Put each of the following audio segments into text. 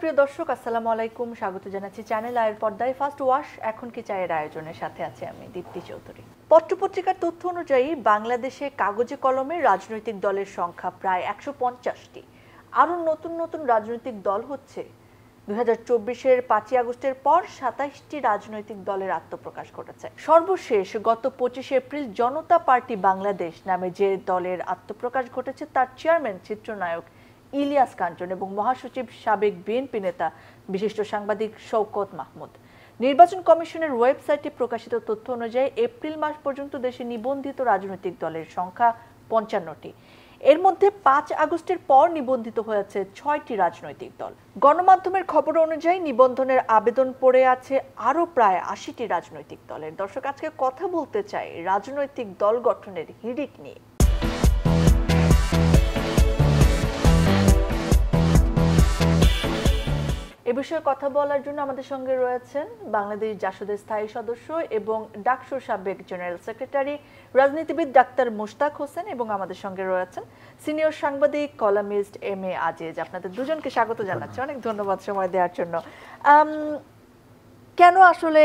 সুপ্রিয় দর্শক, আসসালামু আলাইকুম। স্বাগত জানাচ্ছি চ্যানেল আয়ের পর্দায় ফার্স্ট ওয়াশ এখন কি চায়ের আয়োজনের সাথে আছে আমি দীপ্তি চৌধুরী। পত্রপত্রিকার তথ্য অনুযায়ী বাংলাদেশে কাগজে কলমে রাজনৈতিক দলের সংখ্যা প্রায় ১৫০টি। আরও নতুন নতুন রাজনৈতিক দল হচ্ছে। ২০২৪-এর ৫ই আগস্টের পর ২৭টি রাজনৈতিক দলের আত্মপ্রকাশ ঘটেছে। সর্বশেষ গত ২৫ এপ্রিল জনতা পার্টি বাংলাদেশ নামে যে দলের আত্মপ্রকাশ ঘটেছে তার চেয়ারম্যান চিত্রনায়ক ইলিয়াস কাঞ্চন এবং মহাসচিব সাবেক বিএনপি নেতা বিশিষ্ট সাংবাদিক শওকত মাহমুদ। নির্বাচন কমিশনের ওয়েবসাইটে প্রকাশিত তথ্য অনুযায়ী এপ্রিল মাস পর্যন্ত দেশে নিবন্ধিত রাজনৈতিক দলের সংখ্যা ৫৫টি। এর মধ্যে ৫ আগস্টের পর নিবন্ধিত হয়েছে ৬টি রাজনৈতিক দল। গণমাধ্যমের খবর অনুযায়ী নিবন্ধনের আবেদন পড়ে আছে আরও প্রায় ৮০টি রাজনৈতিক দলের। দর্শক, আজকে কথা বলতে চাই রাজনৈতিক দল গঠনের হিড়িক নিয়ে। এ বিষয়ে কথা বলার জন্য আমাদের সঙ্গে রয়েছেন বাংলাদেশ জাসদের স্থায়ী সদস্য এবং ডাকসুর সাবেক জেনারেল সেক্রেটারি রাজনীতিবিদ ডাক্তার মুশতাক হোসেন এবং আমাদের সঙ্গে রয়েছেন সিনিয়র সাংবাদিক কলামিস্ট এম.এ. আজিজ। আপনাদের দুজনকে স্বাগত জানাচ্ছি, অনেক ধন্যবাদ সময় দেওয়ার জন্য। কেন আসলে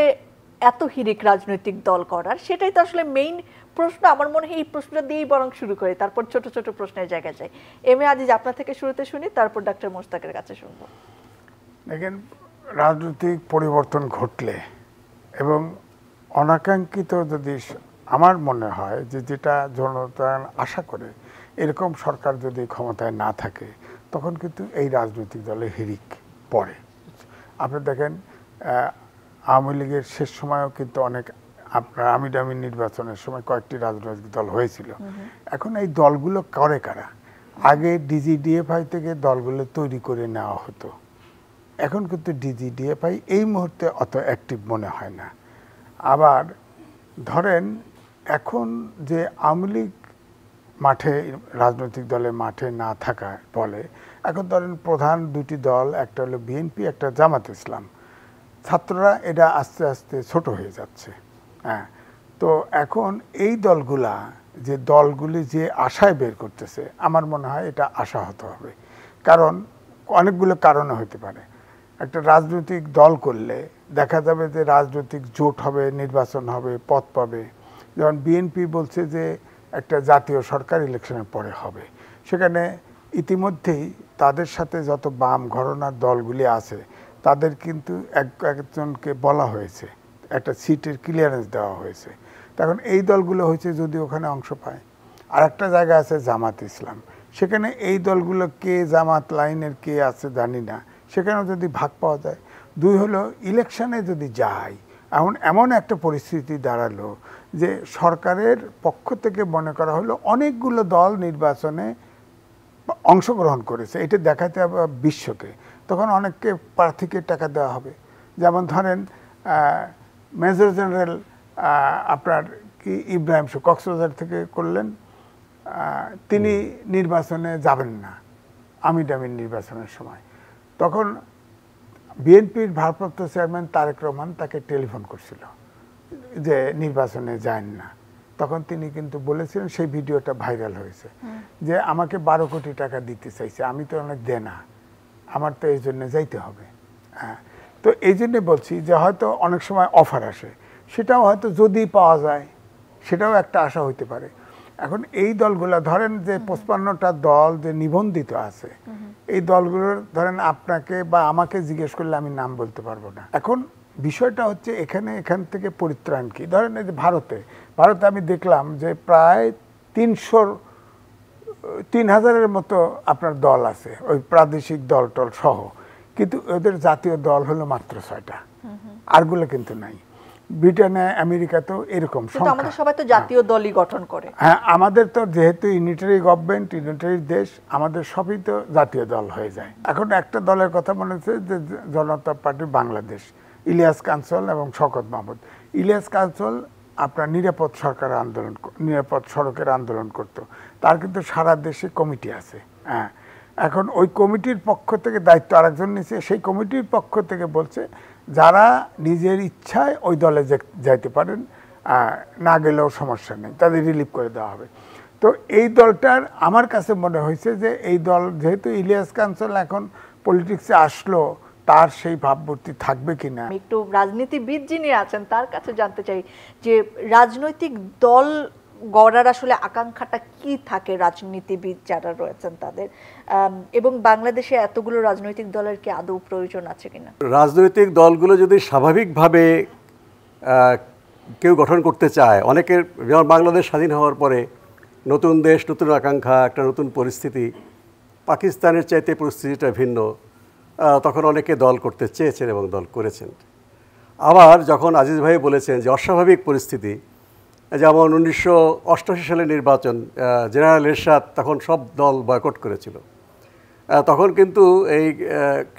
এত হিড়িক রাজনৈতিক দল করার, সেটাই তো আসলে মেইন প্রশ্ন। আমার মনে হয় এই প্রশ্নটা দিয়েই বরং শুরু করি, তারপর ছোট ছোট প্রশ্নের জায়গায় যাই। এম.এ. আজিজ, আপনার থেকে শুরুতে শুনি, তারপর ডাক্তার মুশতাকের কাছে শুনবো। দেখেন, রাজনৈতিক পরিবর্তন ঘটলে এবং অনাকাঙ্ক্ষিত যদি আমার মনে হয় যে যেটা জনতা আশা করে এরকম সরকার যদি ক্ষমতায় না থাকে তখন কিন্তু এই রাজনৈতিক দলে হিড়িক পড়ে। আপনি দেখেন আওয়ামী লীগের শেষ সময়ও কিন্তু অনেক আপনার আমিডামি নির্বাচনের সময় কয়েকটি রাজনৈতিক দল হয়েছিল। এখন এই দলগুলো করে কারা? আগে ডিজিডিএফআই থেকে দলগুলো তৈরি করে নেওয়া হতো, এখন কিন্তু ডিজিডিএফআই এই মুহূর্তে অত অ্যাক্টিভ মনে হয় না। আবার ধরেন এখন যে আওয়ামী লীগ মাঠে রাজনৈতিক দলের মাঠে না থাকার ফলে এখন ধরেন প্রধান দুটি দল, একটা হলো বিএনপি, একটা জামাত ইসলাম। ছাত্ররা এটা আস্তে আস্তে ছোট হয়ে যাচ্ছে। হ্যাঁ, তো এখন এই দলগুলি যে আশায় বের করতেছে আমার মনে হয় এটা আশাহত হবে। কারণ অনেকগুলো কারণে হতে পারে। একটা রাজনৈতিক দল করলে দেখা যাবে যে রাজনৈতিক জোট হবে, নির্বাচন হবে, পদ পাবে। যেমন বিএনপি বলছে যে একটা জাতীয় সরকার ইলেকশনের পরে হবে, সেখানে ইতিমধ্যেই তাদের সাথে যত বাম ঘরানার দলগুলি আছে তাদের কিন্তু একজনকে বলা হয়েছে, একটা সিটের ক্লিয়ারেন্স দেওয়া হয়েছে। তখন এই দলগুলো হয়েছে যদি ওখানে অংশ পায়। আর একটা জায়গা আছে জামাত ইসলাম, সেখানে এই দলগুলো কে জামাত লাইনের কে আছে জানি না, সেখানেও যদি ভাগ পাওয়া যায়। দুই হলো ইলেকশনে যদি যায়, এমন একটা পরিস্থিতি দাঁড়ালো যে সরকারের পক্ষ থেকে মনে করা হলো অনেকগুলো দল নির্বাচনে অংশগ্রহণ করেছে, এটা দেখাতে হবে বিশ্বকে, তখন অনেককে প্রার্থীকে টাকা দেওয়া হবে। যেমন ধরেন মেজর জেনারেল আপনার কি ইব্রাহিম কক্সবাজার থেকে করলেন, তিনি নির্বাচনে যাবেন না আমিডামির নির্বাচনের সময়। তখন বিএনপির ভারপ্রাপ্ত চেয়ারম্যান তারেক রহমান তাকে টেলিফোন করছিল যে নির্বাচনে যান না। তখন তিনি কিন্তু বলেছিলেন, সেই ভিডিওটা ভাইরাল হয়েছে, যে আমাকে 12 কোটি টাকা দিতে চাইছে, আমি তো অনেক দেনা, আমার তো এই জন্য যাইতে হবে। হ্যাঁ, তো এই জন্যে বলছি যে হয়তো অনেক সময় অফার আসে, সেটাও হয়তো যদি পাওয়া যায় সেটাও একটা আশা হইতে পারে। এখন এই দলগুলো ধরেন যে 55টা দল যে নিবন্ধিত আছে, এই দলগুলোর ধরেন আপনাকে বা আমাকে জিজ্ঞেস করলে আমি নাম বলতে পারবো না। এখন বিষয়টা হচ্ছে এখান থেকে পরিত্রাণ কি? ধরেন এই যে ভারতে আমি দেখলাম যে প্রায় 3,000-এর মতো আপনার দল আছে, ওই প্রাদেশিক দল টল সহ, কিন্তু ওদের জাতীয় দল হলো মাত্র 6টা, আরগুলো কিন্তু নাই। ব্রিটেনে আমেরিকাতেও এরকম সংখ্যা। আমাদের সবাই তো জাতীয় দলই গঠন করে। হ্যাঁ, আমাদের তো যেহেতু ইউনিটারি গভর্নমেন্ট, ইউনিটারি দেশ, আমাদের সবই তো জাতীয় দল হয়ে যায়। এখন একটা দলের কথা মনে হচ্ছে যে জনতা পার্টি বাংলাদেশ, ইলিয়াস কাঞ্চন এবং শওকত মাহমুদ। ইলিয়াস কাঞ্চন আপনার নিরাপদ সড়কের আন্দোলন করত, তার কিন্তু সারা দেশে কমিটি আছে। হ্যাঁ, এখন ওই কমিটির পক্ষ থেকে দায়িত্ব আরেকজন নিচ্ছে, সেই কমিটির পক্ষ থেকে বলছে যারা নিজের ইচ্ছায় ওই দলে যাইতে পারেন, না গেলেও সমস্যা নেই, তাদের রিলিভ করে দেওয়া হবে। তো এই দলটার আমার কাছে মনে হয়েছে যে এই দল যেহেতু ইলিয়াস কাঞ্চন এখন পলিটিক্সে আসলো, তার সেই ভাবমূর্তি থাকবে কিনা। আমি একটু রাজনীতিবিদ যিনি আছেন তার কাছে জানতে চাই যে রাজনৈতিক দল গড়ার আসলে আকাঙ্ক্ষাটা কি থাকে রাজনীতিবিদ যারা রয়েছেন তাদের, এবং বাংলাদেশে এতগুলো রাজনৈতিক দলের কি আদৌ প্রয়োজন আছে কিনা? রাজনৈতিক দলগুলো যদি স্বাভাবিকভাবে কেউ গঠন করতে চায়, অনেকের, যেমন বাংলাদেশ স্বাধীন হওয়ার পরে নতুন দেশ, নতুন আকাঙ্ক্ষা, একটা নতুন পরিস্থিতি, পাকিস্তানের চাইতে পরিস্থিতিটা ভিন্ন, তখন অনেকে দল করতে চেয়েছেন এবং দল করেছেন। আবার যখন আজিজ ভাই বলেছেন যে অস্বাভাবিক পরিস্থিতি, যেমন 1988 সালের নির্বাচন, জেনারেল এরশাদ তখন সব দল বয়কট করেছিল, তখন কিন্তু এই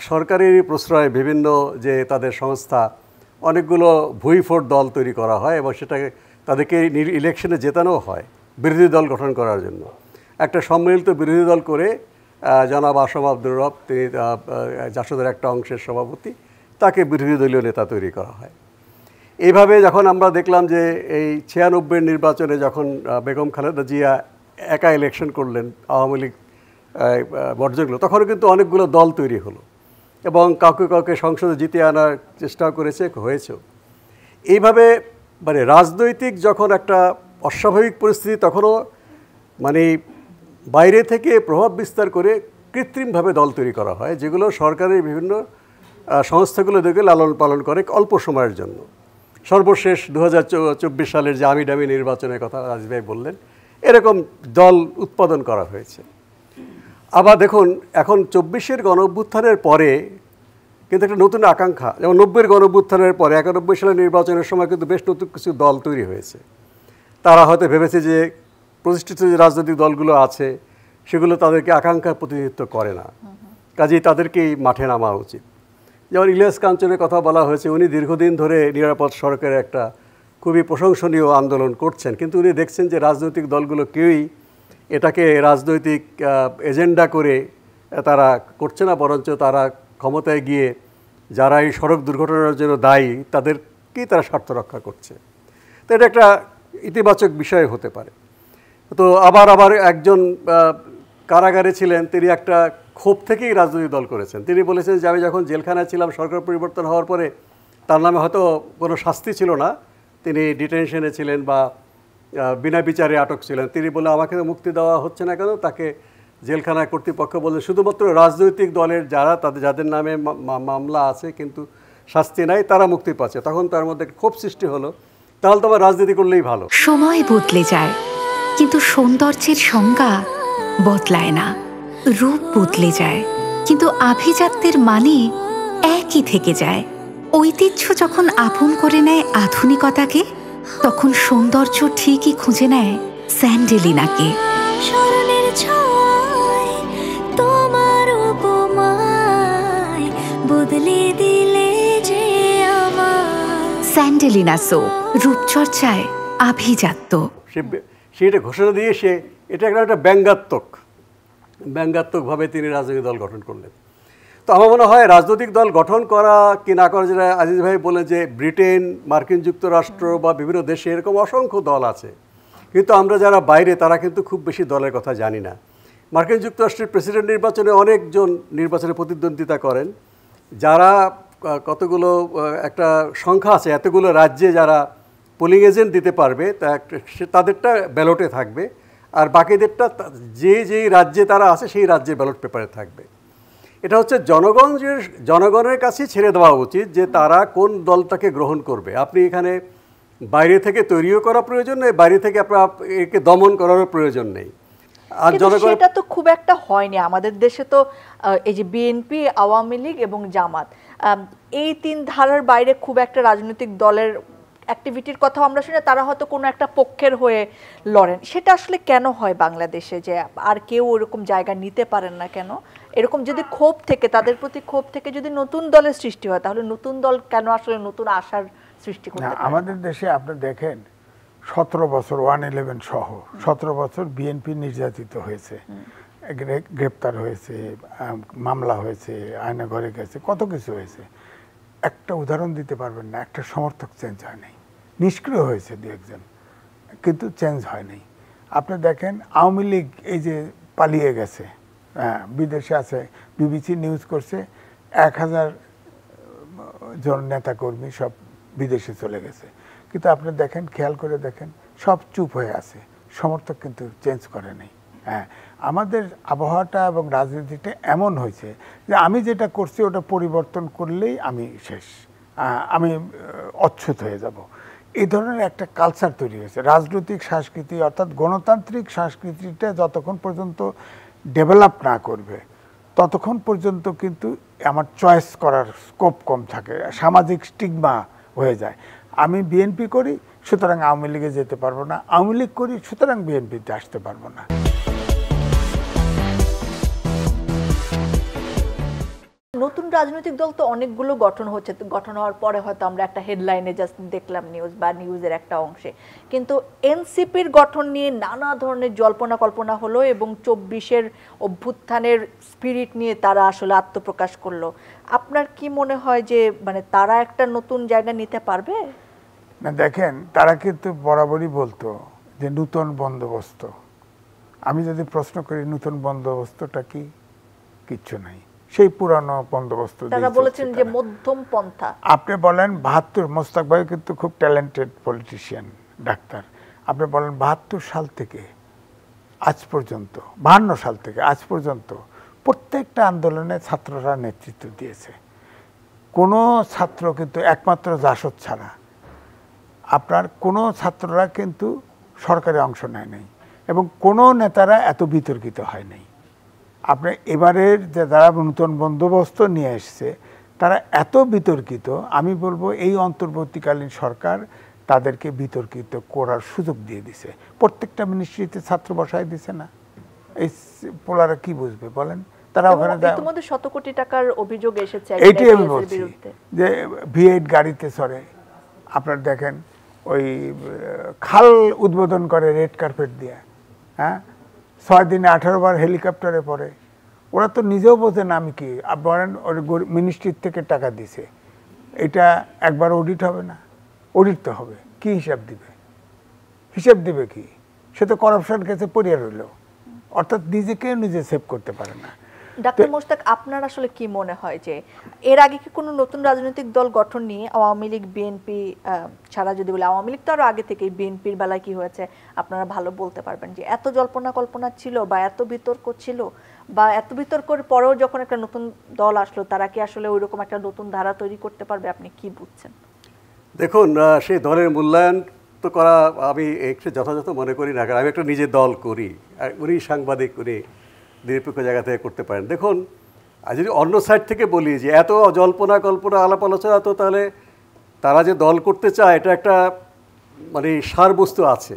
সরকারি প্রশ্রয় বিভিন্ন যে তাদের সংস্থা, অনেকগুলো ভুইফোট দল তৈরি করা হয় এবং সেটাকে তাদেরকে ইলেকশনে জেতানো হয় বিরোধী দল গঠন করার জন্য। একটা সম্মিলিত বিরোধী দল করে জনাব আসম আব্দুর রব, তিনি জাসদের একটা অংশের সভাপতি, তাকে বিরোধী দলীয় নেতা তৈরি করা হয়। এইভাবে যখন আমরা দেখলাম যে এই 96 নির্বাচনে যখন বেগম খালেদা জিয়া একা ইলেকশন করলেন, আওয়ামী লীগ বর্জন করলো, তখন কিন্তু অনেকগুলো দল তৈরি হলো এবং কাউকে কাউকে সংসদে জিতিয়ে আনার চেষ্টা করেছে, হয়েছেও। এইভাবে মানে রাজনৈতিক যখন একটা অস্বাভাবিক পরিস্থিতি, তখনও মানে বাইরে থেকে প্রভাব বিস্তার করে কৃত্রিমভাবে দল তৈরি করা হয়, যেগুলো সরকারের বিভিন্ন সংস্থাগুলো দেখে লালন পালন করে অল্প সময়ের জন্য। সর্বশেষ 2024 সালের যে আমি ডামি নির্বাচনের কথা রাজীব ভাই বললেন, এরকম দল উৎপাদন করা হয়েছে। আবার দেখুন, এখন 24-এর গণঅভ্যুত্থানের পরে কিন্তু একটা নতুন আকাঙ্ক্ষা, যেমন 90-এর গণঅভ্যুত্থানের পরে 91 সালের নির্বাচনের সময় কিন্তু বেশ নতুন কিছু দল তৈরি হয়েছে। তারা হয়তো ভেবেছে যে প্রতিষ্ঠিত যে রাজনৈতিক দলগুলো আছে সেগুলো তাদেরকে আকাঙ্ক্ষার প্রতিনিধিত্ব করে না, কাজেই তাদেরকেই মাঠে নামা উচিত। যেমন ইলিয়াস কাঞ্চনের কথা বলা হয়েছে, উনি দীর্ঘদিন ধরে নিরাপদ সড়কের একটা খুবই প্রশংসনীয় আন্দোলন করছেন, কিন্তু উনি দেখছেন যে রাজনৈতিক দলগুলো কেউই এটাকে রাজনৈতিক এজেন্ডা করে তারা করছে না, বরঞ্চ তারা ক্ষমতায় গিয়ে যারা এই সড়ক দুর্ঘটনার জন্য দায়ী তাদেরকেই তারা স্বার্থ রক্ষা করছে। তো এটা একটা ইতিবাচক বিষয় হতে পারে। তো আবার একজন কারাগারে ছিলেন, তিনি একটা ক্ষোভ থেকেই রাজনৈতিক দল করেছেন। তিনি বলেছেন যে আমি যখন জেলখানায় ছিলাম, সরকার পরিবর্তন হওয়ার পরে তার নামে হয়তো কোনো শাস্তি ছিল না, তিনি ডিটেনশনে ছিলেন বা বিনা বিচারে আটক ছিলেন। তিনি বলে আমাকে তো মুক্তি দেওয়া হচ্ছে না কেন? তাকে জেলখানায় কর্তৃপক্ষ বলে শুধুমাত্র রাজনৈতিক দলের যাদের নামে মামলা আছে কিন্তু শাস্তি নাই, তারা মুক্তি পাচ্ছে। তখন তার মধ্যে ক্ষোভ সৃষ্টি হলো, তাহলে তো আবার রাজনীতি করলেই ভালো। সময় বদলে যায় কিন্তু সৌন্দর্যের সংজ্ঞা বদলায় না, রূপ বদলে যায় কিন্তু আভিজাত্যের মানে একই থেকে যায়। ঐতিহ্য যখন আপন করে নেয় আধুনিকতাকে, তখন সৌন্দর্য ঠিকই খুঁজে নেয় স্যান্ডেলিনাকে। স্মরণের ছোঁয়ায় তোমার উপমায় বদলে দিলে যে আমার। স্যান্ডেলিনা সো, রূপচর্চায় আভিজাত্য। সেটা ঘোষণা দিয়ে এটা একটা ব্যঙ্গাত্মকভাবে তিনি রাজনৈতিক দল গঠন করলেন। তো আমার মনে হয় রাজনৈতিক দল গঠন করা কি না করা, যেটা আজিজ ভাই বলেন যে ব্রিটেন, মার্কিন যুক্তরাষ্ট্র বা বিভিন্ন দেশে এরকম অসংখ্য দল আছে, কিন্তু আমরা যারা বাইরে তারা কিন্তু খুব বেশি দলের কথা জানি না। মার্কিন যুক্তরাষ্ট্রের প্রেসিডেন্ট নির্বাচনে অনেকজন নির্বাচনে প্রতিদ্বন্দ্বিতা করেন, যারা কতগুলো একটা সংখ্যা আছে, এতগুলো রাজ্যে যারা পোলিং এজেন্ট দিতে পারবে তাদেরটা ব্যালটে থাকবে, আর বাকিদেরটা যেই রাজ্যে তারা আছে সেই রাজ্যে ব্যালট পেপারে থাকবে। এটা হচ্ছে জনগণের কাছে ছেড়ে দেওয়া উচিত যে তারা কোন দলটাকে গ্রহণ করবে। আপনি এখানে বাইরে থেকে তৈরিও করা প্রয়োজন নেই, বাইরে থেকে আপনার একে দমন করারও প্রয়োজন নেই। আর সেটা তো খুব একটা হয়নি আমাদের দেশে। তো এই যে বিএনপি, আওয়ামী লীগ এবং জামাত, এই তিন ধারার বাইরে খুব একটা রাজনৈতিক দলের অ্যাক্টিভিটির কথা আমরা শুনি, তারা হয়তো কোনো একটা পক্ষের হয়ে লড়েন। সেটা আসলে কেন হয় বাংলাদেশে, যে আর কেউ ওরকম জায়গা নিতে পারেন না কেন? এরকম যদি ক্ষোভ থেকে, তাদের প্রতি ক্ষোভ থেকে যদি নতুন দলের সৃষ্টি হয়, তাহলে নতুন দল কেন আসলে নতুন আশার সৃষ্টি করতে পারে? আমাদের দেশে আপনি দেখেন 17 বছর 111 সহ 17 বছর বিএনপি নির্যাতিত হয়েছে, গ্রেপ্তার হয়েছে, মামলা হয়েছে, আয়না ঘরে গেছে, কত কিছু হয়েছে। একটা উদাহরণ দিতে পারবেন না, একটা সমর্থক চেঞ্জ হয় নাই, নিষ্ক্রিয় হয়েছে দু একজন, কিন্তু চেঞ্জ হয় নাই। আপনি দেখেন আওয়ামী লীগ এই যে পালিয়ে গেছে, বিদেশে আছে, বিবিসি নিউজ করছে 1000 জন নেতাকর্মী সব বিদেশে চলে গেছে, কিন্তু আপনি দেখেন, খেয়াল করে দেখেন, সব চুপ হয়ে আছে, সমর্থক কিন্তু চেঞ্জ করে নেই। হ্যাঁ, আমাদের আবহাওয়াটা এবং রাজনীতিটা এমন হয়েছে যে আমি যেটা করছি ওটা পরিবর্তন করলেই আমি শেষ, আমি অচ্ছুত হয়ে যাব, এই ধরনের একটা কালচার তৈরি হয়েছে। রাজনৈতিক সংস্কৃতি অর্থাৎ গণতান্ত্রিক সংস্কৃতিটা যতক্ষণ পর্যন্ত ডেভেলপ না করবে ততক্ষণ পর্যন্ত কিন্তু আমার চয়েস করার স্কোপ কম থাকে, সামাজিক স্টিগমা হয়ে যায়। আমি বিএনপি করি সুতরাং আওয়ামী লীগে যেতে পারবো না, আওয়ামী লীগ করি সুতরাং বিএনপিতে আসতে পারবো না। নতুন রাজনৈতিক দল তো অনেকগুলো গঠন হচ্ছে, গঠন হওয়ার পরে হয়তো আমরা একটা হেডলাইনে জাস্ট দেখলাম নিউজ বা নিউজের একটা অংশে, কিন্তু এনসিপির গঠন নিয়ে নানা ধরনের জল্পনা কল্পনা হলো এবং 24-এর অভ্যুত্থানের স্পিরিট নিয়ে তারা আসলে আত্মপ্রকাশ করলো। আপনার কি মনে হয় যে মানে তারা একটা নতুন জায়গা নিতে পারবে? না, দেখেন, তারা কিন্তু বরাবরই বলতো যে নূতন বন্দোবস্ত। আমি যদি প্রশ্ন করি নূতন বন্দোবস্তটা কি, কিচ্ছু নাই, সেই পুরানো বন্দোবস্ত। তারা বলেছেন যে মধ্যম পন্থা। আপনি বলেন 72, মোস্তাক ভাই কিন্তু খুব ট্যালেন্টেড পলিটিশিয়ান, ডাক্তার। আপনি বলেন 72 সাল থেকে আজ পর্যন্ত, 52 সাল থেকে আজ পর্যন্ত প্রত্যেকটা আন্দোলনে ছাত্ররা নেতৃত্ব দিয়েছে। কোনো ছাত্র কিন্তু, একমাত্র জাসদ ছাড়া, আপনার কোনো ছাত্ররা কিন্তু সরকারে অংশ নেয় নাই এবং কোনো নেতারা এত বিতর্কিত হয় নাই। আপনি এবারের যে যারা নতুন বন্দোবস্ত নিয়ে এসছে তারা এত বিতর্কিত, আমি বলবো এই অন্তর্বর্তীকালীন সরকার তাদেরকে বিতর্কিত করার সুযোগ দিয়ে দিছে। প্রত্যেকটা মিনিস্ট্রিতে ছাত্র বসায় দিছে না, এই পোলারা কি বুঝবে বলেন? তারা ওখানে ইতিমধ্যে 100 কোটি টাকার অভিযোগ এসেছে, এইটাই আমি বলছি যে V8 গাড়িতে চড়ে, আপনার দেখেন ওই খাল উদ্বোধন করে রেড কার্পেট দিয়ে, হ্যাঁ, 6 দিনে 18 বার হেলিকপ্টারে পড়ে। ওরা তো নিজেও বোঝে না আমি কি, বলেন ওর মিনিস্ট্রির থেকে টাকা দিছে, এটা একবার অডিট হবে না? অডিট তো হবে, কি হিসাব দিবে? হিসাব দিবে কি? সে তো করাপশন কেসে পড়িয়ে রইল, অর্থাৎ নিজেকে নিজে সেভ করতে পারে না। ডাক্তার মোস্তাক, আপনার আসলে কি মনে হয় যে এর আগে কি কোনো নতুন রাজনৈতিক দল গঠন নিয়ে, আওয়ামী লীগ বিএনপি ছাড়া যদি বলে, আওয়ামী লীগ তো আরো আগে থেকেই, বিএনপির বেলায় কি হয়েছে আপনারা ভালো বলতে পারবেন, যে এত জল্পনা কল্পনা ছিল বা এত বিতর্ক ছিল, বা এত বিতর্কের পরেও যখন একটা নতুন দল আসলো তারা কি আসলে ওইরকম একটা নতুন ধারা তৈরি করতে পারবে? আপনি কি বুঝছেন? দেখুন, সেই দলের মূল্যায়ন তো করা আমি একটু যথাযথ মনে করি না, কারণ আমি একটা নিজে দল করি, আর উনি সাংবাদিক, উনি নিরপেক্ষ জায়গা থেকে করতে পারেন। দেখুন, আর যদি অন্য সাইড থেকে বলি যে এত জল্পনা কল্পনা আলাপ আলোচনা, তো তাহলে তারা যে দল করতে চায় এটা একটা মানে সারবস্তু আছে,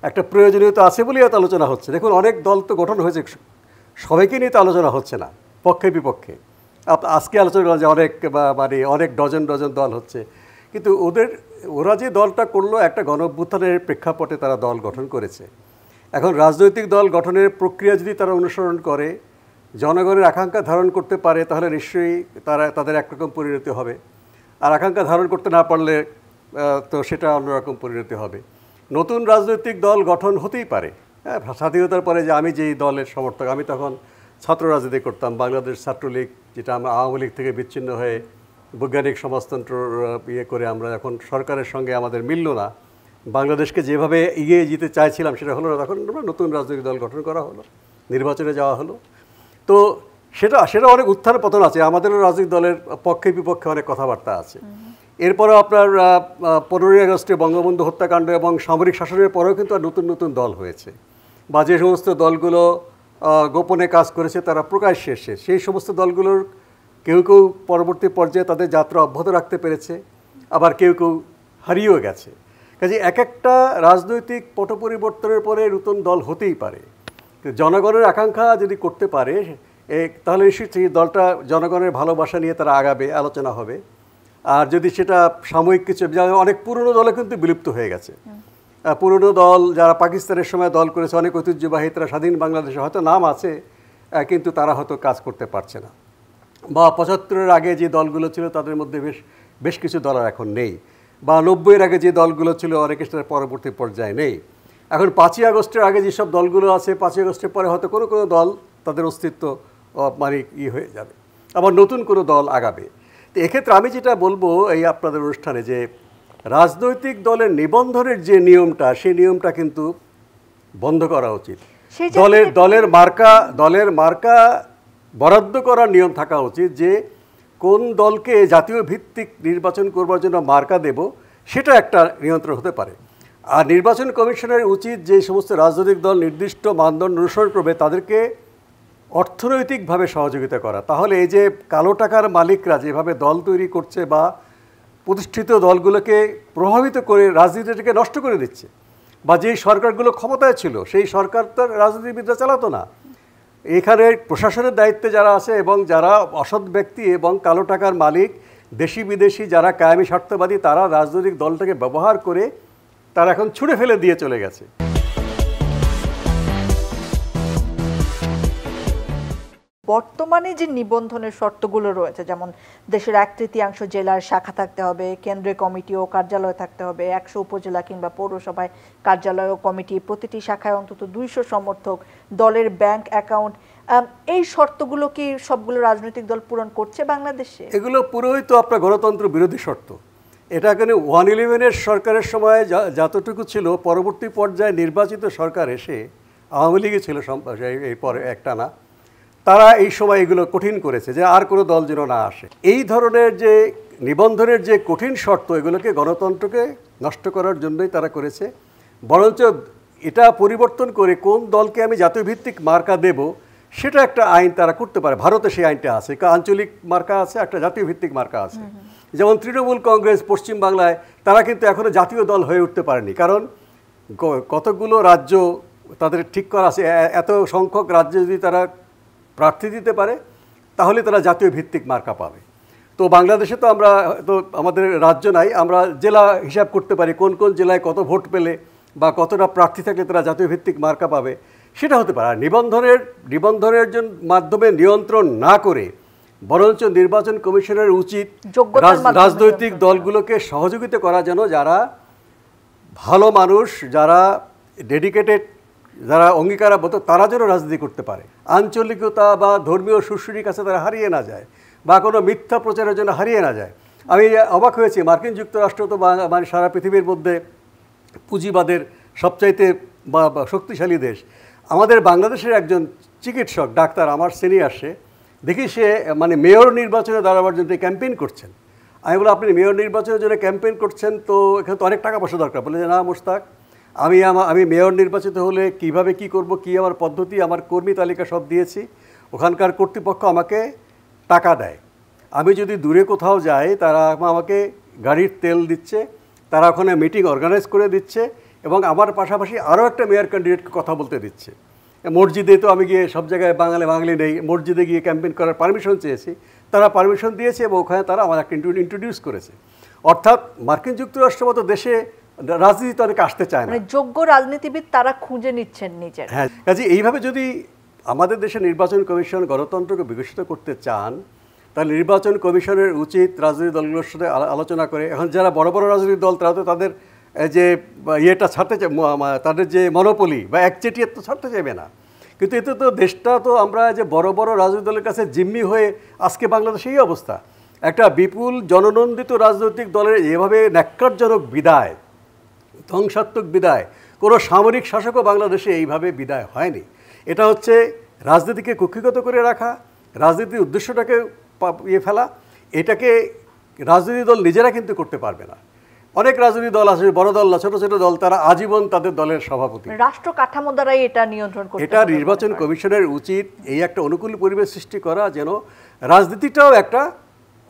একটা প্রয়োজনীয়তা আছে বলেই এত আলোচনা হচ্ছে। দেখুন, অনেক দল তো গঠন হয়েছে, সবাইকে নিয়ে তো আলোচনা হচ্ছে না, পক্ষে বিপক্ষে। আজকে আলোচনা করা যে অনেক মানে অনেক ডজন ডজন দল হচ্ছে, কিন্তু ওরা যে দলটা করলো একটা গণঅভ্যুত্থানের প্রেক্ষাপটে তারা দল গঠন করেছে। এখন রাজনৈতিক দল গঠনের প্রক্রিয়া যদি তারা অনুসরণ করে, জনগণের আকাঙ্ক্ষা ধারণ করতে পারে, তাহলে নিশ্চয়ই তাদের একরকম পরিণতি হবে। আর আকাঙ্ক্ষা ধারণ করতে না পারলে তো সেটা অন্যরকম পরিণতি হবে। নতুন রাজনৈতিক দল গঠন হতেই পারে, হ্যাঁ, স্বাধীনতার পরে যে আমি যেই দলের সমর্থক, আমি তখন ছাত্র রাজনীতি করতাম, বাংলাদেশ ছাত্রলীগ, যেটা আমরা আওয়ামী লীগ থেকে বিচ্ছিন্ন হয়ে বৈজ্ঞানিক সমাজতন্ত্র করে আমরা যখন সরকারের সঙ্গে আমাদের মিলল না, বাংলাদেশকে যেভাবে এগিয়ে যেতে চাইছিলাম সেটা হলো না, তখন নতুন রাজনৈতিক দল গঠন করা হলো, নির্বাচনে যাওয়া হলো। তো সেটা অনেক উত্থান পতন আছে, আমাদেরও রাজনৈতিক দলের পক্ষে বিপক্ষে অনেক কথাবার্তা আছে। এরপরও আপনার 15ই আগস্টে বঙ্গবন্ধু হত্যাকাণ্ড এবং সামরিক শাসনের পরেও কিন্তু আর নতুন নতুন দল হয়েছে, বা যে সমস্ত দলগুলো গোপনে কাজ করেছে তারা প্রকাশ্যে এসে সেই সমস্ত দলগুলোর কেউ কেউ পরবর্তী পর্যায়ে তাদের যাত্রা অব্যাহত রাখতে পেরেছে, আবার কেউ কেউ হারিয়েও গেছে। কাজে এক একটা রাজনৈতিক পট পরিবর্তনের পরে নতুন দল হতেই পারে। জনগণের আকাঙ্ক্ষা যদি করতে পারে তাহলে নিশ্চয়ই সেই দলটা জনগণের ভালোবাসা নিয়ে তারা আগাবে, আলোচনা হবে। আর যদি সেটা সাময়িক কিছু, অনেক পুরনো দলে কিন্তু বিলুপ্ত হয়ে গেছে, পুরনো দল যারা পাকিস্তানের সময় দল করেছে, অনেক ঐতিহ্যবাহী, তারা স্বাধীন বাংলাদেশে হয়তো নাম আছে কিন্তু তারা হয়তো কাজ করতে পারছে না। বা 75-এর আগে যে দলগুলো ছিল তাদের মধ্যে বেশ কিছু দল আর এখন নেই, বা 90-এর আগে যে দলগুলো ছিল অনেক সেটার পরবর্তী পর্যায়ে নেই। এখন 5ই আগস্টের আগে যেসব দলগুলো আছে, 5ই আগস্টের পরে হয়তো কোনো কোনো দল তাদের অস্তিত্ব মানে হয়ে যাবে, আবার নতুন কোনো দল আগাবে। এক্ষেত্রে আমি যেটা বলবো এই আপনাদের অনুষ্ঠানে, যে রাজনৈতিক দলের নিবন্ধনের যে নিয়মটা, সেই নিয়মটা কিন্তু বন্ধ করা উচিত। দলের মার্কা বরাদ্দ করার নিয়ম থাকা উচিত, যে কোন দলকে জাতীয় ভিত্তিক নির্বাচন করবার জন্য মার্কা দেব, সেটা একটা নিয়ন্ত্রণ হতে পারে। আর নির্বাচন কমিশনের উচিত যে সমস্ত রাজনৈতিক দল নির্দিষ্ট মানদণ্ড অনুসরণ করবে তাদেরকে অর্থনৈতিকভাবে সহযোগিতা করা। তাহলে এই যে কালো টাকার মালিকরা যেভাবে দল তৈরি করছে বা প্রতিষ্ঠিত দলগুলোকে প্রভাবিত করে রাজনীতিটাকে নষ্ট করে দিচ্ছে, বা যেই সরকারগুলো ক্ষমতায় ছিল সেই সরকার তার রাজনীতিবিদরা চালাতো না, এখানে প্রশাসনের দায়িত্বে যারা আছে এবং যারা অসৎ ব্যক্তি এবং কালো টাকার মালিক, দেশি বিদেশি যারা কায়েমি স্বার্থবাদী, তারা রাজনৈতিক দলটাকে ব্যবহার করে তারা এখন ছুঁড়ে ফেলে দিয়ে চলে গেছে। বর্তমানে যে নিবন্ধনের শর্তগুলো রয়েছে, যেমন দেশের 1/3 জেলার শাখা থাকতে হবে, কেন্দ্রীয় কমিটি ও কার্যালয় থাকতে হবে, 100 উপজেলা কিংবা পৌরসভায় কার্যালয় ও কমিটি, প্রতিটি শাখায় অন্তত 200 সমর্থক, দলের ব্যাংক অ্যাকাউন্ট, এই শর্তগুলো কি সবগুলো রাজনৈতিক দল পূরণ করছে বাংলাদেশে? এগুলো পুরোই তো আপনার গণতন্ত্র বিরোধী শর্ত। এটা এখানে 111-এর সরকারের সময় যতটুকু ছিল, পরবর্তী পর্যায়ে নির্বাচিত সরকার এসে, আওয়ামী লীগে ছিল এই পরে একটানা, তারা এই সময় এগুলো কঠিন করেছে যে আর কোনো দল যেন না আসে। এই ধরনের যে নিবন্ধনের যে কঠিন শর্ত, এগুলোকে গণতন্ত্রকে নষ্ট করার জন্যই তারা করেছে। বরঞ্চ এটা পরিবর্তন করে কোন দলকে আমি জাতীয় ভিত্তিক মার্কা দেব, সেটা একটা আইন তারা করতে পারে। ভারতে সেই আইনটা আছে, আঞ্চলিক মার্কা আছে, একটা জাতীয় ভিত্তিক মার্কা আছে। যেমন তৃণমূল কংগ্রেস পশ্চিমবাংলায়, তারা কিন্তু এখনও জাতীয় দল হয়ে উঠতে পারেনি, কারণ কতগুলো রাজ্য তাদের ঠিক করা আছে, এত সংখ্যক রাজ্যে যদি তারা প্রার্থী দিতে পারে তাহলে তারা জাতীয় ভিত্তিক মার্কা পাবে। তো বাংলাদেশে তো আমরা তো আমাদের রাজ্য নাই, আমরা জেলা হিসাব করতে পারি কোন কোন জেলায় কত ভোট পেলে বা কতটা প্রার্থী থাকলে তারা জাতীয় ভিত্তিক মার্কা পাবে, সেটা হতে পারে। আর নিবন্ধনের মাধ্যমে নিয়ন্ত্রণ না করে বরঞ্চ নির্বাচন কমিশনের উচিত রাজনৈতিক দলগুলোকে সহযোগিতা করা, যেন যারা ভালো মানুষ, যারা ডেডিকেটেড, যারা অঙ্গীকারাবদ্ধ, তারা যেন রাজনীতি করতে পারে, আঞ্চলিকতা বা ধর্মীয় সুশ্রীর কাছে তারা হারিয়ে না যায় বা কোনো মিথ্যা প্রচারের জন্য হারিয়ে না যায়। আমি অবাক হয়েছি, মার্কিন যুক্তরাষ্ট্র তো মানে সারা পৃথিবীর মধ্যে পুঁজিবাদের সবচাইতে বা শক্তিশালী দেশ। আমাদের বাংলাদেশের একজন চিকিৎসক ডাক্তার আমার সিনিয়র, সে দেখি সে মানে মেয়র নির্বাচনে দাঁড়াবার জন্য ক্যাম্পেইন করছেন। আমি বলি, আপনি মেয়র নির্বাচনের জন্য ক্যাম্পেইন করছেন, তো এখানে তো অনেক টাকা পয়সা দরকার। বলে যে না মোশতাক, আমি মেয়র নির্বাচিত হলে কিভাবে কি করব, কি আমার পদ্ধতি, আমার কর্মী তালিকা সব দিয়েছি, ওখানকার কর্তৃপক্ষ আমাকে টাকা দেয়। আমি যদি দূরে কোথাও যাই, তারা আমাকে গাড়ির তেল দিচ্ছে, তারা ওখানে মিটিং অর্গানাইজ করে দিচ্ছে এবং আমার পাশাপাশি আরও একটা মেয়র ক্যান্ডিডেটকে কথা বলতে দিচ্ছে। মসজিদে তো আমি গিয়ে সব জায়গায় বাঙালি নেই, মসজিদে গিয়ে ক্যাম্পেইন করার পারমিশন চেয়েছি, তারা পারমিশন দিয়েছে এবং ওখানে তারা আমার একটা ইন্ট্রোডিউস করেছে। অর্থাৎ মার্কিন যুক্তরাষ্ট্রের মতো দেশে রাজনীতি অনেকে আসতে চায় না, যোগ্য রাজনীতিবিদ তারা খুঁজে নিচ্ছেন নিজের। হ্যাঁ, কাজে এইভাবে যদি আমাদের দেশে নির্বাচন কমিশন গণতন্ত্রকে বিকশিত করতে চান, তাহলে নির্বাচন কমিশনের উচিত রাজনৈতিক দলগুলোর সাথে আলোচনা করে, এখন যারা বড় বড় রাজনৈতিক দল তারা তো তাদের যে ইয়েটা ছাড়তে তাদের যে মনোপলি বা একচেটিয়া তো ছাড়তে চাইবে না, কিন্তু এতে তো দেশটা তো আমরা যে বড় বড় রাজনৈতিক দলের কাছে জিম্মি হয়ে আজকে বাংলাদেশে এই অবস্থা। একটা বিপুল জননন্দিত রাজনৈতিক দলের এভাবে ন্যাক্কারজনক বিদায়, ধ্বংসাত্মক বিদায়, কোনো সামরিক শাসকও বাংলাদেশে এইভাবে বিদায় হয়নি। এটা হচ্ছে রাজনীতিকে কক্ষিগত করে রাখা, রাজনীতির উদ্দেশ্যটাকে ফেলা। এটাকে রাজনৈতিক দল নিজেরা কিন্তু করতে পারবে না। অনেক রাজনৈতিক দল আছে, বড় দল না, ছোট ছোট দল, তারা আজীবন তাদের দলের সভাপতি। রাষ্ট্র কাঠামো দ্বারাই এটা নিয়ন্ত্রণ করতে হবে। এটা নির্বাচন কমিশনের উচিত এই একটা অনুকূল পরিবেশ সৃষ্টি করা, যেন রাজনীতিটাও একটা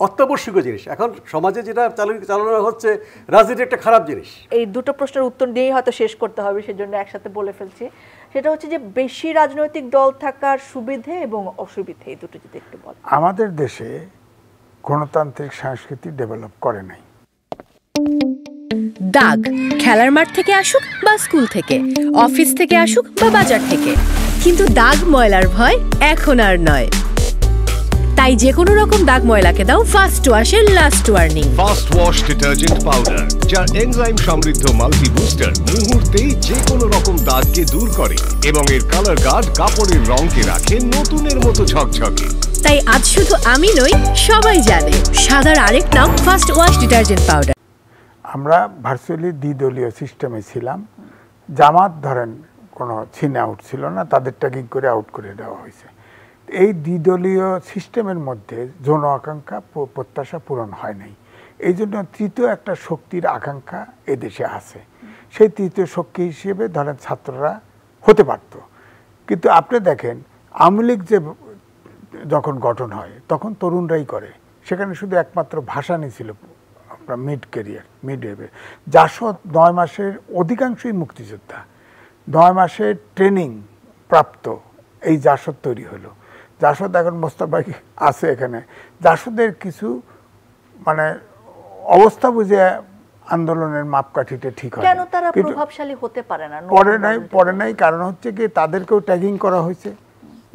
অত্যাবশ্যকীয় জিনিস। এখন সমাজে যেটা চালানো হচ্ছে, রাজনীতি একটা খারাপ জিনিস। এই দুটো প্রশ্নের উত্তর দিয়েই হয়তো শেষ করতে হবে, সেজন্য একসাথে বলে ফেলছি। সেটা হচ্ছে যে বেশি রাজনৈতিক দল থাকার সুবিধে এবং অসুবিধে, এই দুটো যদি একটু বলেন। আমাদের দেশে গণতান্ত্রিক সংস্কৃতি ডেভেলপ করে নাই। দাগ খেলার মাঠ থেকে আসুক বা স্কুল থেকে, অফিস থেকে আসুক বা বাজার থেকে, কিন্তু দাগ ময়লার ভয় এখন আর নয়। তাই তাই যে কোনো রকম দাগ ময়লাকে দাও ফার্স্ট ওয়াশের last warning. First wash detergent powder, যার এনজাইম সমৃদ্ধ মাল্টি বুস্টার মুহূর্তেই যে কোনো রকম দাগকে দূর করে এবং এর কালার গার্ড কাপড়ের রঙকে রাখে নতুনের মতো ঝকঝকে। তাই আজ শুধু আমি নই, সবাই জানে সাদার আরেক নাম ফার্স্ট ওয়াশ ডিটারজেন্ট পাউডার। আমরা ভার্চুয়ালি দ্বিদলীয় সিস্টেমে ছিলাম। জামাত ধরেন কোনো ছিনে আউট ছিল না, তাদের ট্যাগিং করে আউট করে দেওয়া হয়েছে। এই দ্বিদলীয় সিস্টেমের মধ্যে জন আকাঙ্ক্ষা প্রত্যাশা পূরণ হয় নাই। এই জন্য তৃতীয় একটা শক্তির আকাঙ্ক্ষা এদেশে আছে। সেই তৃতীয় শক্তি হিসেবে ধরেন ছাত্ররা হতে পারত। কিন্তু আপনি দেখেন আওয়ামী লীগ যে যখন গঠন হয় তখন তরুণরাই করে, সেখানে শুধু একমাত্র ভাসানী ছিল আপনার মিড ক্যারিয়ার, মিড ওয়েভে। জাসদ 9 মাসের অধিকাংশই মুক্তিযোদ্ধা, 9 মাসের ট্রেনিং প্রাপ্ত এই জাসদ তৈরি হলো। জাসদ এখন মোস্তাক ভাই আছে এখানে, জাসদের কিছু মানে অবস্থা বুঝে আন্দোলনের মাপকাঠিটা ঠিক হয়। কেন তারা প্রভাবশালী হতে পারে না? পরে নাই কারণ হচ্ছে কি তাদেরকেও ট্যাগিং করা হয়েছে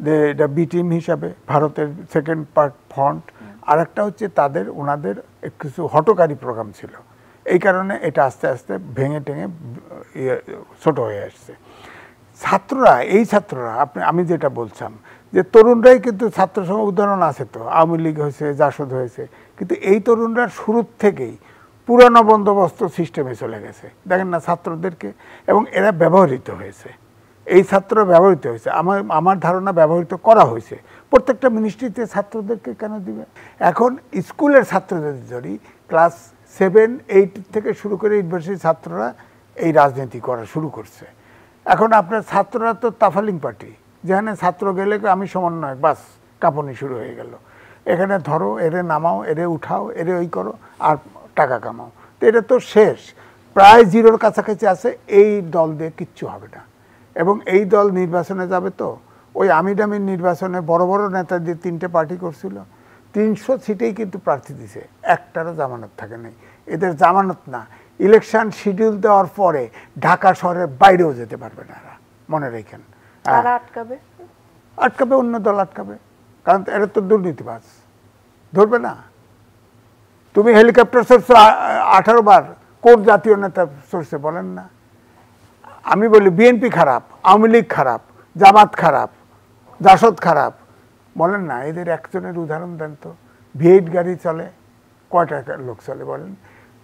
যে এটা বি টিম হিসাবে, ভারতের সেকেন্ড পার্ট ফ্রন্ট। আর একটা হচ্ছে ওনাদের কিছু হটকারী প্রোগ্রাম ছিল, এই কারণে এটা আস্তে আস্তে ভেঙে টেঙে ছোট হয়ে আসছে। ছাত্ররা আমি যেটা বলছিলাম যে তরুণরাই কিন্তু ছাত্র সভা উদাহরণ আছে তো, আওয়ামী লীগ হয়েছে, জাসদ হয়েছে, কিন্তু এই তরুণরা শুরুর থেকেই পুরানো বন্দোবস্ত সিস্টেমে চলে গেছে। দেখেন না ছাত্রদেরকে, এবং এরা ব্যবহৃত হয়েছে, এই ছাত্ররা ব্যবহৃত হয়েছে। আমার ধারণা ব্যবহৃত করা হয়েছে। প্রত্যেকটা মিনিস্ট্রিতে ছাত্রদেরকে কেন দিবে? এখন স্কুলের ছাত্রদের ধরি, ক্লাস 7, 8 থেকে শুরু করে ইউনিভার্সিটির ছাত্ররা এই রাজনীতি করা শুরু করছে। এখন আপনার ছাত্ররা তো তাফালিং পার্টি, যেখানে ছাত্র গেলে আমি সমন্বয়, বাস কাঁপুনি শুরু হয়ে গেল। এখানে ধরো, এরে নামাও, এরে উঠাও, এরে ওই করো, আর টাকা কামাও। তো এটা তো শেষ, প্রায় জিরোর কাছাকাছি আছে। এই দল দিয়ে কিচ্ছু হবে না। এবং এই দল নির্বাচনে যাবে তো, ওই আমির নির্বাচনে বড় বড় নেতা দিয়ে 3টে পার্টি করছিল, 300 সিটেই কিন্তু প্রার্থী দিছে, একটারও জামানত থাকে নাই। এদের জামানত না, ইলেকশন শিডিউল দেওয়ার পরে ঢাকা শহরের বাইরেও যেতে পারবে না এরা, মনে রাখেন। আটকাবে অন্য দল আটকাবে, কারণ এরা তো দুর্নীতিবাজ, ধরবে না। তুমি হেলিকপ্টার চড়ছো 18 বার, কোন জাতীয় নেতা চড়ছে বলেন না? আমি বলি বিএনপি খারাপ, আওয়ামী লীগ খারাপ, জামাত খারাপ, জাসদ খারাপ, বলেন না? এদের একজনের উদাহরণ দেন তো। V8 গাড়ি চলে, কয়টা লোক চলে বলেন?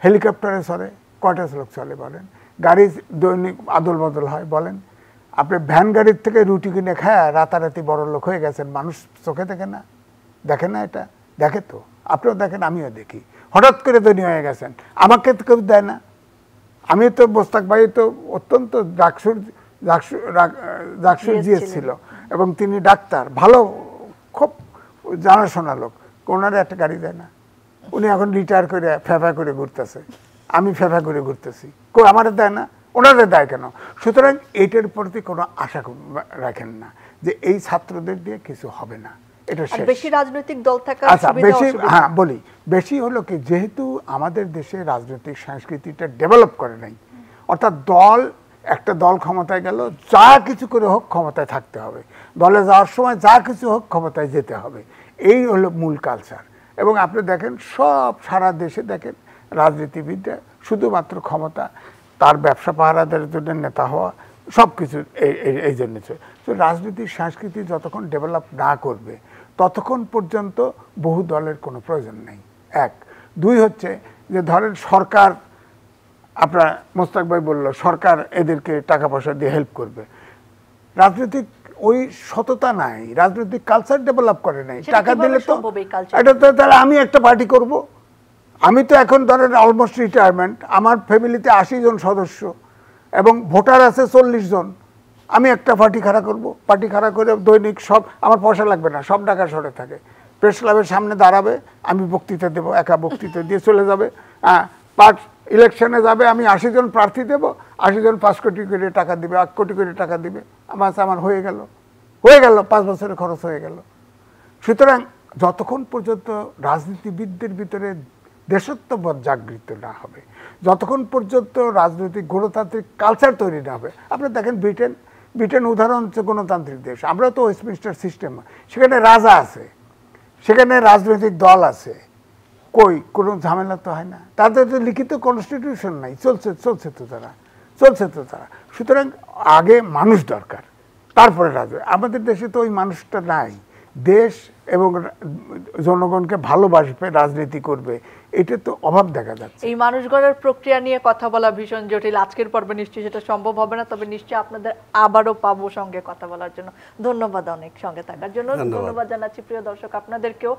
হেলিকপ্টারে চলে, কয়টা লোক চলে বলেন? গাড়ি দৈনিক আদল বদল হয় বলেন? আপনি ভ্যান গাড়ির থেকে রুটি কিনে খায় রাতারাতি বড় লোক হয়ে গেছেন, মানুষ চোখে দেখে না? দেখে না? এটা দেখে তো, আপনিও দেখেন, আমিও দেখি। হঠাৎ করে ধনী হয়ে গেছেন, আমাকে তো কেউ দেয় না। আমি তো মোস্তাক ভাই তো অত্যন্ত ডাকসুর জিয়েছিল, এবং তিনি ডাক্তার, ভালো, খুব জানাশোনা লোক, ওনারা একটা গাড়ি দেয় না। উনি এখন রিটায়ার করে ফেফা করে ঘুরতেছে, আমি ফেফা করে ঘুরতেছি, কেউ আমাদের দেয় না, ওনাদের দেয় কেন? সুতরাং এটার প্রতি কোনো আশা রাখেন না যে এই ছাত্রদের দিয়ে কিছু হবে না। এটা বেশি রাজনৈতিক দল থাকা, আচ্ছা বেশি, হ্যাঁ বলি, বেশি হলো কি, যেহেতু আমাদের দেশে রাজনৈতিক সংস্কৃতিটা ডেভেলপ করে নাই, অর্থাৎ একটা দল ক্ষমতায় গেল, যা কিছু করে হোক ক্ষমতায় থাকতে হবে, দলে যাওয়ার সময় যা কিছু হোক ক্ষমতায় যেতে হবে, এই হলো মূল কালচার। এবং আপনি দেখেন সারা দেশে দেখেন রাজনীতিবিদরা শুধুমাত্র ক্ষমতা, তার ব্যবসা পাহারাদের জন্য নেতা হওয়া, সব কিছু এই জন্য। তো রাজনীতির সংস্কৃতি যতক্ষণ ডেভেলপ না করবে ততক্ষণ পর্যন্ত বহু দলের কোনো প্রয়োজন নেই। 1, 2 হচ্ছে যে ধরেন সরকার, আপনার মোস্তাক ভাই বলল সরকার এদেরকে টাকা পয়সা দিয়ে হেল্প করবে, রাজনৈতিক ওই সততা নাই, রাজনৈতিক কালচার ডেভেলপ করে নাই। টাকা দিলে তো এটা তো, তাহলে আমি একটা পার্টি করব। আমি তো এখন ধরেন অলমোস্ট রিটায়ারমেন্ট, আমার ফ্যামিলিতে 80 জন সদস্য এবং ভোটার আছে 40 জন, আমি একটা পার্টি খাড়া করব। পার্টি খাড়া করে দৈনিক সব, আমার পয়সা লাগবে না, সব ঢাকা শহরে থাকে, প্রেস ক্লাবের সামনে দাঁড়াবে, আমি বক্তৃতা দেবো, একা বক্তৃতা দিয়ে চলে যাবে। ইলেকশনে যাবে, আমি 80 জন প্রার্থী দেব, 80 জন 5 কোটি করে টাকা দিবে, 1 কোটি করে টাকা দিবে, আমার হয়ে গেল 5 বছরের খরচ হয়ে গেল। সুতরাং যতক্ষণ পর্যন্ত রাজনীতিবিদদের ভিতরে দেশত্ববোধ জাগৃত না হবে, যতক্ষণ পর্যন্ত রাজনৈতিক গণতান্ত্রিক কালচার তৈরি না হবে, আপনি দেখেন ব্রিটেন উদাহরণ হচ্ছে গণতান্ত্রিক দেশ, আমরা তো ওয়েস্টমিনস্টার সিস্টেম, সেখানে রাজা আছে, সেখানে রাজনৈতিক দল আছে, কই কোনো ঝামেলা তো হয় না, তাদের তো লিখিত কনস্টিটিউশন নাই, চলছে তো তারা। সুতরাং আগে মানুষ দরকার, তারপরে আমাদের দেশে তো ওই মানুষটা নাই। দেশ এবং জনগণকে ভালোবাসবে, রাজনীতি করবে, এটা তো অভাব দেখা যাচ্ছে। এই মানুষ গড়ার প্রক্রিয়া নিয়ে কথা বলা ভীষণ জটিল, আজকের পর্বে নিশ্চয়ই সেটা সম্ভব হবে না, তবে নিশ্চয়ই আপনাদের আবারও পাবো সঙ্গে কথা বলার জন্য। ধন্যবাদ অনেক সঙ্গে থাকার জন্য। ধন্যবাদ জানাচ্ছি প্রিয় দর্শক আপনাদেরকেও।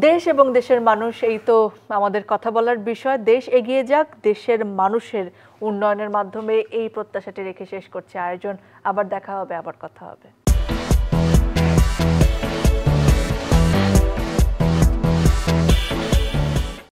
দেশ এবং দেশের মানুষ, এই তো আমাদের কথা বলার বিষয়। দেশ এগিয়ে যাক, দেশের মানুষের উন্নয়নের মাধ্যমে, এই প্রত্যাশাটি রেখে শেষ করছে আয়োজন। আবার দেখা হবে, আবার কথা হবে।